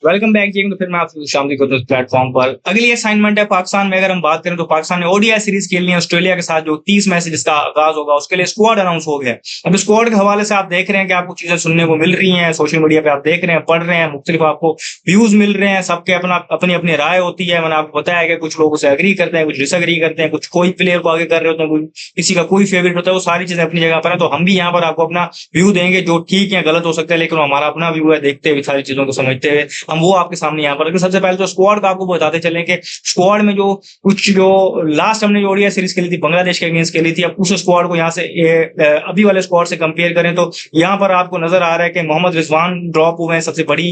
Welcome back जी। तो फिर मैं आपसे शाम को प्लेटफॉर्म पर अगली असाइनमेंट है पाकिस्तान में। अगर हम बात करें तो पाकिस्तान ने ओडीआई सीरीज खेलनी है ऑस्ट्रेलिया के साथ, जो 30 मई से जिसका आगाज होगा। उसके लिए स्क्वाड अनाउंस हो गया है। अब स्क्वाड के हवाले से आप देख रहे हैं कि आपको चीजें सुनने को मिल रही हैं, सोशल मीडिया पे आप देख रहे हैं, पढ़ रहे हैं, मुख्तलिफ आपको व्यूज मिल रहे हैं। सबके अपना अपनी अपनी राय होती है। मैंने आपको बताया कि कुछ लोग उसे एग्री करते हैं, कुछ डिसएग्री करते हैं, कुछ कोई प्लेयर को आगे कर रहे होते हैं, किसी का कोई फेवरेट होता है। वो सारी चीजें अपनी जगह पर है। तो हम भी यहाँ पर आपको अपना व्यू देंगे, जो ठीक है गलत हो सकता है, लेकिन हमारा अपना व्यू है, देखते हुए सारी चीजों को समझते हुए हम वो आपके सामने यहाँ पर। लेकिन सबसे पहले तो स्क्वाड का आपको बताते चलें कि स्क्वाड में जो लास्ट हमने जो ओडीआई सीरीज खेली थी बांग्लादेश के अगेंस्ट खेली थी, अब उस स्क्वाड को यहाँ से अभी वाले स्क्वाड से कंपेयर करें तो यहाँ पर आपको नजर आ रहा है कि मोहम्मद रिजवान ड्रॉप हुए हैं। सबसे बड़ी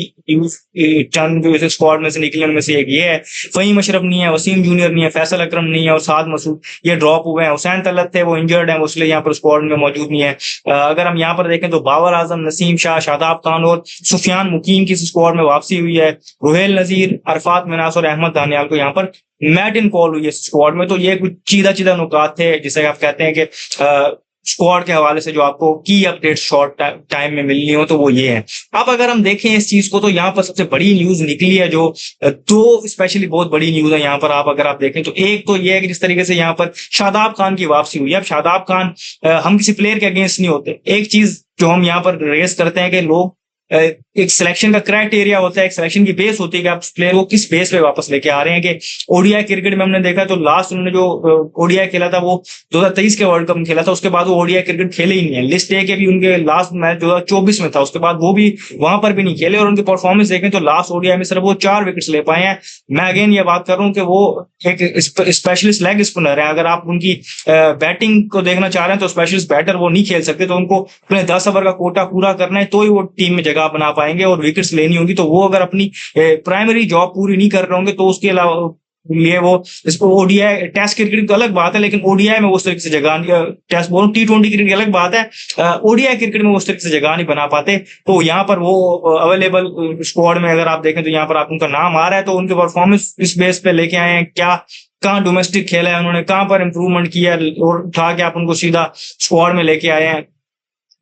टर्न जो इस स्क्वाड में से निकली उनमें से एक ये है। फहीम अशरफ नहीं है, वसीम जूनियर नहीं है, फैसल अकरम नहीं है और साद मसूद ये ड्रॉप हुए हैं। हुसैन तलत थे, वो इंजर्ड है, इसलिए यहाँ पर स्क्वाड में मौजूद नहीं है। अगर हम यहाँ पर देखें तो बाबर आजम, नसीम शाह, शादाब खान और सुफियान मुकीम की स्क्वाड में वापसी हुई है। रुहेल नजीर, अरफात मिनास और अहमद दानियाल को यहाँ पर मैट इन कॉल हुई है स्क्वाड में। तो ये कुछ चीदा चीदा नुकात थे जिसे आप कहते हैं कि स्क्वाड के हवाले से जो आपको की अपडेट शॉर्ट टाइम में मिलनी हो तो वो ये है। अब अगर हम देखें इस चीज को तो यहाँ पर सबसे बड़ी न्यूज निकली है, जो दो स्पेशली बहुत बड़ी न्यूज है यहाँ पर। आप अगर आप देखें तो एक तो ये है कि जिस तरीके से यहाँ पर शादाब खान की वापसी हुई है। अब शादाब खान, हम किसी प्लेयर के अगेंस्ट नहीं होते। एक चीज जो हम यहाँ पर रेस करते हैं कि लोग एक सिलेक्शन का क्राइटेरिया होता है, एक सिलेक्शन की बेस होती है कि आप प्लेयर को किस बेस पे वापस लेके आ रहे हैं। कि ओडीआई क्रिकेट में हमने देखा तो लास्ट उन्होंने जो ओडीआई खेला था वो 2023 के वर्ल्ड कप में खेला था। उसके बाद वो ओडीआई क्रिकेट खेले ही नहीं है। लिस्ट ए के भी उनके लास्ट मैच 2024 में था, उसके बाद वो भी वहां पर भी नहीं खेले। और उनकी परफॉर्मेंस देखें तो लास्ट ओडीआई में सिर्फ वो 4 विकेट्स ले पाए हैं। मैं अगेन ये बात कर रहा हूँ कि वो एक स्पेशलिस्ट लेग स्पिनर है। अगर आप उनकी बैटिंग को देखना चाह रहे हैं तो स्पेशलिस्ट बैटर वो नहीं खेल सकते। तो उनको अपने 10 ओवर का कोटा पूरा करना है तो ही वो टीम में जगह बना पाएंगे और विकेट्स लेनी होगी। तो वो अगर अपनी प्राइमरी जॉब पूरी नहीं कर रहे होंगे तो उसके अलावा लिए वो इसको ओडीआई टेस्ट क्रिकेट तो अलग बात है, लेकिन ओडीआई में उस तरीके से जगह टेस्ट बोलूं T20 क्रिकेट की अलग बात है, ओडीआई क्रिकेट में उस तरीके से जगह नहीं बना पाते। तो यहाँ पर वो अवेलेबल स्क्वाड में अगर आप देखें तो यहाँ पर आप उनका नाम आ रहा है। तो उनके परफॉर्मेंस इस बेस पे लेके आए हैं, क्या कहाँ डोमेस्टिक खेला है उन्होंने, कहाँ पर इंप्रूवमेंट किया और उठा के आप उनको सीधा स्क्वाड में लेके आए हैं।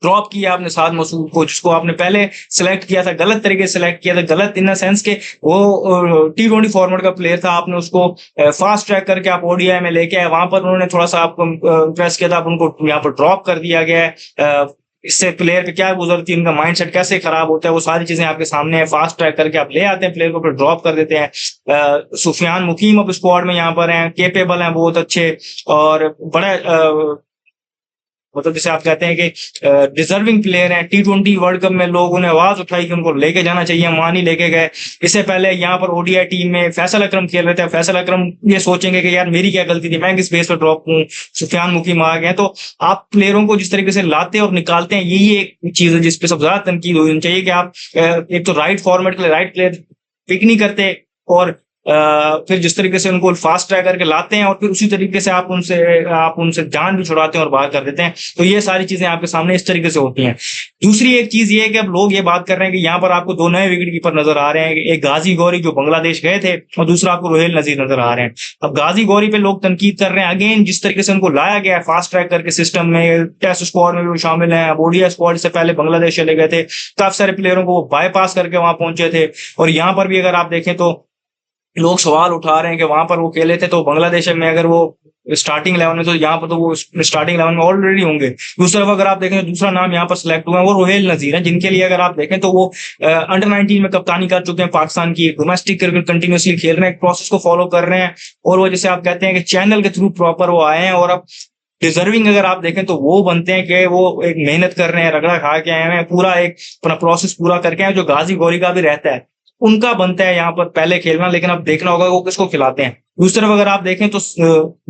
ड्रॉप किया आपने साद मसूद को, जिसको आपने पहले सिलेक्ट किया था, गलत तरीके से सिलेक्ट किया था। गलत इन द सेंस के वो T20 फॉर्मेट का प्लेयर था, आपने उसको फास्ट ट्रैक करके आप ओडीआई में लेके आए। वहां पर उन्होंने थोड़ा सा आपको इम्प्रेस किया था, आप उनको यहाँ पर ड्रॉप कर दिया गया है। इससे प्लेयर पे क्या गुजरती है, उनका माइंडसेट कैसे खराब होता है, वो सारी चीजें आपके सामने है। फास्ट ट्रैक करके आप ले आते हैं प्लेयर को, फिर ड्रॉप कर देते हैं। सुफियान मुकीम अब स्क्वाड में यहाँ पर हैं, केपेबल हैं, बहुत अच्छे और बड़ा मतलब जिसे आप कहते हैं कि डिजर्विंग प्लेयर हैं। T20 वर्ल्ड कप में लोगों ने आवाज उठाई कि उनको लेके जाना चाहिए, वहां नहीं लेके गए। इससे पहले यहाँ पर ओडीआई टीम में फैसल अकरम खेल रहे थे। फैसल अकरम ये सोचेंगे कि यार मेरी क्या गलती थी, मैं किस बेस पर ड्रॉप हूँ, सुफियान मुकीम आ गए। तो आप प्लेयरों को जिस तरीके से लाते और निकालते हैं, यही एक चीज है जिसपे सबसे ज्यादा तनकीद होनी चाहिए कि आप एक तो राइट फॉर्मेट के लिए राइट प्लेयर पिक नहीं करते और फिर जिस तरीके से उनको फास्ट ट्रैक करके लाते हैं और फिर उसी तरीके से आप उनसे जान भी छुड़ाते हैं और बाहर कर देते हैं। तो ये सारी चीजें आपके सामने इस तरीके से होती हैं। दूसरी एक चीज ये है कि अब लोग ये बात कर रहे हैं कि यहाँ पर आपको 2 नए विकेट कीपर नजर आ रहे हैं, एक गाजी गौरी जो बांग्लादेश गए थे और दूसरा आपको रुहेल नजीर नजर आ रहे हैं। अब गाजी गौरी पे लोग तनकीद कर रहे हैं अगेन, जिस तरीके से उनको लाया गया है फास्ट ट्रैक करके सिस्टम में, टेस्ट स्क्वाड में भी शामिल है। अब ओडीआई स्क्वाड से पहले बांग्लादेश चले गए थे, काफी सारे प्लेयरों को वो बाईपास करके वहां पहुंचे थे। और यहाँ पर भी अगर आप देखें तो लोग सवाल उठा रहे हैं कि वहां पर वो खेले थे तो बांग्लादेश में अगर वो स्टार्टिंग 11 में, तो यहाँ पर तो वो स्टार्टिंग 11 में ऑलरेडी होंगे। दूसरी तरफ अगर आप देखें तो दूसरा नाम यहाँ पर सिलेक्ट हुआ है वो रुहेल नजीर है, जिनके लिए अगर आप देखें तो वो अंडर 19 में कप्तानी कर चुके हैं पाकिस्तान की। डोमेस्टिक क्रिकेट कंटिन्यूसली खेल रहे हैं, प्रोसेस को फॉलो कर रहे हैं और वो जैसे आप कहते हैं कि चैनल के थ्रू प्रॉपर वो आए हैं। और अब डिजर्विंग अगर आप देखें तो वो बनते हैं कि वो एक मेहनत कर रहे हैं, रगड़ा खा के आए हैं, पूरा एक अपना प्रोसेस पूरा करके आए, जो गाजी गौरी का भी रहता है उनका बनता है यहाँ पर पहले खेलना। लेकिन अब देखना होगा वो किसको खिलाते हैं। दूसरी तरफ अगर आप देखें तो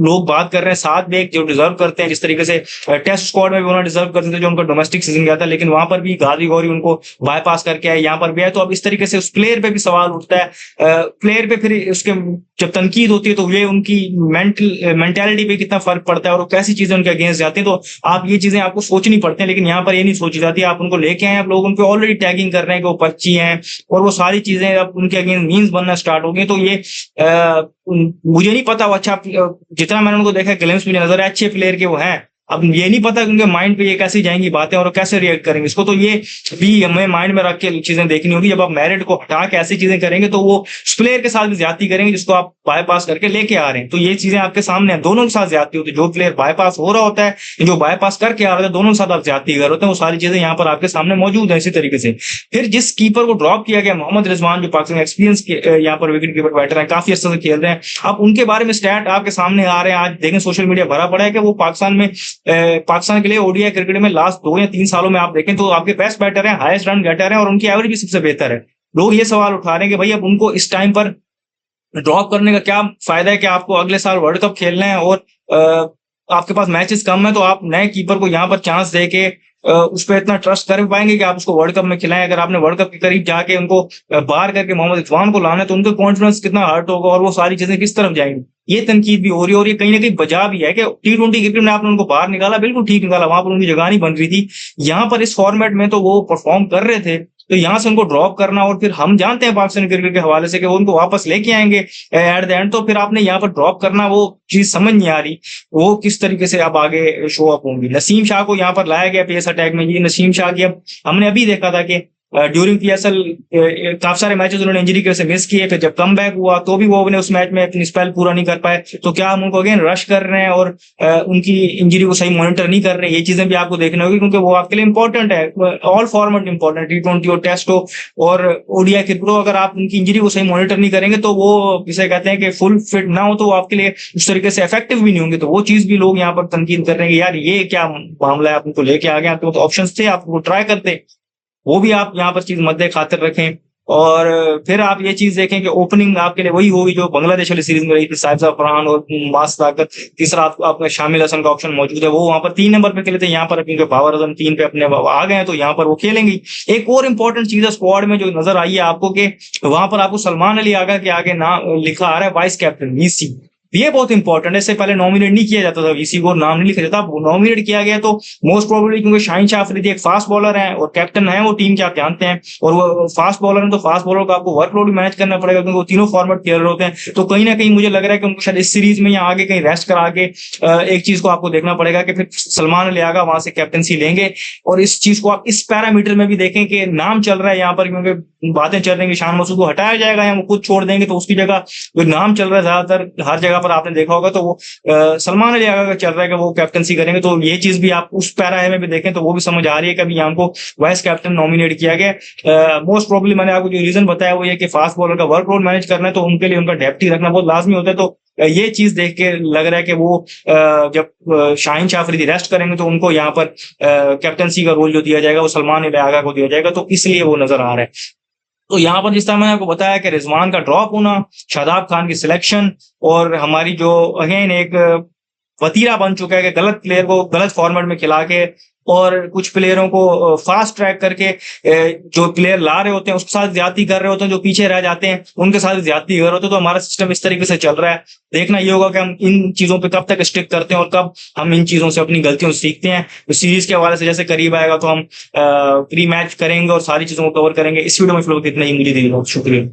लोग बात कर रहे हैं सात बेग जो डिजर्व करते हैं, जिस तरीके से टेस्ट स्क्वाड में भी उन्होंने डिजर्व करते थे जो उनका डोमेस्टिक सीजन गया था, लेकिन वहां पर भी गाजी गौरी उनको बाईपास करके आए, यहाँ पर भी आए। तो अब इस तरीके से उस प्लेयर पे भी सवाल उठता है। प्लेयर पे फिर उसके जब तनकीद होती है तो ये उनकी मेंटेलिटी पे कितना फर्क पड़ता है और वो कैसी चीजें उनके अगेंस्ट जाती है। तो आप ये चीजें आपको सोचनी पड़ती है, लेकिन यहाँ पर ये नहीं सोची जाती। आप उनको लेके आए, आप लोग उनको ऑलरेडी टैगिंग कर रहे हैं कि वो पच्ची हैं और वो सारी चीजें अब उनके अगेंस्ट मीन्स बनना स्टार्ट हो गई। तो ये मुझे नहीं पता वो अच्छा, जितना मैंने उनको देखा ग्लिम्स मुझे नजर है अच्छे प्लेयर के वो हैं, अब ये नहीं पता कि उनके माइंड पे ये कैसे जाएंगी बातें और वो कैसे रिएक्ट करेंगे इसको, तो ये भी हमें माइंड में रख के चीजें देखनी होगी। जब आप मेरिट को हटा के ऐसी चीजें करेंगे तो वो उस प्लेयर के साथ भी ज्यादती करेंगे जिसको आप बाईपास करके लेके आ रहे हैं। तो ये चीजें आपके सामने हैं, दोनों के साथ ज्यादती होती है। जो प्लेयर बाईपास हो रहा होता है, जो बाईपास करके आ रहा है, दोनों के साथ आप ज्यादती कर रहे होते हैं। वो सारी चीजें यहाँ पर आपके सामने मौजूद है। इसी तरीके से फिर जिस कीपर को ड्रॉप किया गया, मोहम्मद रिजवान, जो पाकिस्तान एक्सपीरियंस यहाँ पर विकेट कीपर बैठर है, काफी अच्छे से खेल रहे हैं। अब उनके बारे में स्टैट आपके सामने आ रहे हैं। आज देखें सोशल मीडिया भरा पड़ा है कि वो पाकिस्तान के लिए ओडीआई क्रिकेट में लास्ट 2 या 3 सालों में आप देखें तो आपके बेस्ट बैटर हैं, हाईएस्ट रन गेटर हैं और उनकी एवरेज भी सबसे बेहतर है। लोग ये सवाल उठा रहे हैं कि भाई अब उनको इस टाइम पर ड्रॉप करने का क्या फायदा है कि आपको अगले साल वर्ल्ड कप खेलना है और आपके पास मैचेस कम है, तो आप नए कीपर को यहाँ पर चांस दे के उस पर इतना ट्रस्ट कर पाएंगे कि आप उसको वर्ल्ड कप में खिलाएं। अगर आपने वर्ल्ड कप के करीब जाके उनको बाहर करके मोहम्मद इरफान को लाना है तो उनका कॉन्फिडेंस कितना हर्ट होगा और वो सारी चीजें किस तरफ जाएंगी। ये तनकीद भी हो रही है और ये कहीं ना कहीं वजह भी है कि T20 क्रिकेट में आपने उनको बाहर निकाला, बिल्कुल ठीक निकाला, वहां पर उनकी जगह नहीं बन रही थी। यहाँ पर इस फॉर्मेट में तो वो परफॉर्म कर रहे थे, तो यहाँ से उनको ड्रॉप करना और फिर हम जानते हैं पाकिस्तान क्रिकेट के हवाले से कि वो उनको वापस लेके आएंगे एट द एंड, तो फिर आपने यहाँ पर ड्रॉप करना, वो चीज समझ नहीं आ रही वो किस तरीके से अब आगे शो अप होंगी। नसीम शाह को यहाँ पर लाया गया पेस अटैक में। ये नसीम शाह की अब हमने अभी देखा था कि ड्यूरिंग PSL काफी सारे मैचेस उन्होंने इंजरी की वजह से मिस किए, फिर जब कम बैक हुआ तो भी वो अपने उस मैच में अपनी स्पेल पूरा नहीं कर पाए। तो क्या हम उनको अगेन रश कर रहे हैं और उनकी इंजरी को सही मॉनिटर नहीं कर रहे हैं? ये चीजें भी आपको देखनी होगी क्योंकि वो आपके लिए इंपॉर्टेंट है। ऑल फॉर्मेट इंपॉर्टेंट, T20 हो, टेस्ट हो और ODI क्रिकेट हो। अगर आप उनकी इंजरी को सही मॉनिटर नहीं करेंगे तो वो जिसे कहते हैं कि फुल फिट ना हो तो वो आपके लिए उस तरीके से इफेक्टिव भी नहीं होंगे। तो वो चीज भी लोग यहाँ पर तनकीद कर रहे हैं कि यार ये क्या मामला है, आप उनको लेके आ गए, आपके तो ऑप्शन थे, आप उनको ट्राई करते। वो भी आप यहाँ पर चीज मद्दे खातिर रखें। और फिर आप ये चीज देखें कि ओपनिंग आपके लिए वही होगी जो बांग्लादेश वाली सीरीज में रही थी, साहिब फरहान और मास ताकत। तीसरा आपका शामिल हसन का ऑप्शन मौजूद है, वो वहां पर 3 नंबर पे खेले थे, यहाँ पर क्योंकि बाबर आजम 3 पे अपने आ गए हैं तो यहाँ पर वो खेलेंगी। एक और इंपॉर्टेंट चीज है स्क्वाड में जो नजर आई है आपको कि वहां पर आपको सलमान अली आगा के आगे नाम लिखा आ रहा है वाइस कैप्टन VC। ये बहुत इंपॉर्टेंट है। इससे पहले नॉमिनेट नहीं किया जाता था VC को, नाम नहीं लिखा जाता, नॉमिनेट किया गया तो मोस्ट प्रोबेबली क्योंकि शाहीन शाह अफरीदी एक फास्ट बॉलर है और कैप्टन है वो टीम के, आप जानते हैं, और वो फास्ट बॉलर है तो फास्ट बॉलर को आपको वर्कलोड भी मैनेज करना पड़ेगा क्योंकि वो तीनों फॉर्मेट खेल होते हैं। तो कहीं ना कहीं मुझे लग रहा है कि उनको शायद इस सीरीज में या आगे कहीं रेस्ट करा के एक चीज को आपको देखना पड़ेगा कि फिर सलमान अली आगा वहां से कैप्टनसी लेंगे। और इस चीज को आप इस पैरामीटर में भी देखें कि नाम चल रहा है यहाँ पर, क्योंकि बातें चल रही है कि शान मसूद को हटाया जाएगा या वो खुद छोड़ देंगे, तो उसकी जगह जो नाम चल रहा है ज्यादातर हर जगह पर आपने देखा होगा तो वो सलमान अली आगा का चल रहा है कि वो कैप्टनसी करेंगे। तो ये चीज भी आप उस पैरा में भी देखें तो वो भी समझ आ रही है कि अभी यहाँ को वाइस कैप्टन नॉमिनेट किया गया। मोस्ट प्रोबेबली मैंने आपको जो रीजन बताया वो ये कि फास्ट बॉलर का वर्कलोड मैनेज करना है तो उनके लिए उनका डेप्टी रखना बहुत लाजमी होता है। तो ये चीज देख के लग रहा है कि वो जब शाहीन शाह अफरीदी रेस्ट करेंगे तो उनको यहाँ पर कैप्टनसी का रोल जो दिया जाएगा वो सलमान अली आगा को दिया जाएगा, तो इसलिए वो नजर आ रहा है। तो यहाँ पर जिस तरह मैंने आपको बताया कि रिजवान का ड्रॉप होना, शादाब खान की सिलेक्शन और हमारी जो अगेन एक वतीरा बन चुका है कि गलत प्लेयर को गलत फॉर्मेट में खिला के और कुछ प्लेयरों को फास्ट ट्रैक करके जो प्लेयर ला रहे होते हैं उसके साथ ज्यादती कर रहे होते हैं, जो पीछे रह जाते हैं उनके साथ ज्यादती कर रहे होते हैं। तो हमारा सिस्टम इस तरीके से चल रहा है। देखना ये होगा कि हम इन चीजों पे कब तक स्टिक करते हैं और कब हम इन चीजों से अपनी गलतियों से सीखते हैं। तो सीरीज के हवाले से जैसे करीब आएगा तो हम प्री मैच करेंगे और सारी चीजों को कवर करेंगे। इस वीडियो में फिलहाल इतना ही, मुझे शुक्रिया।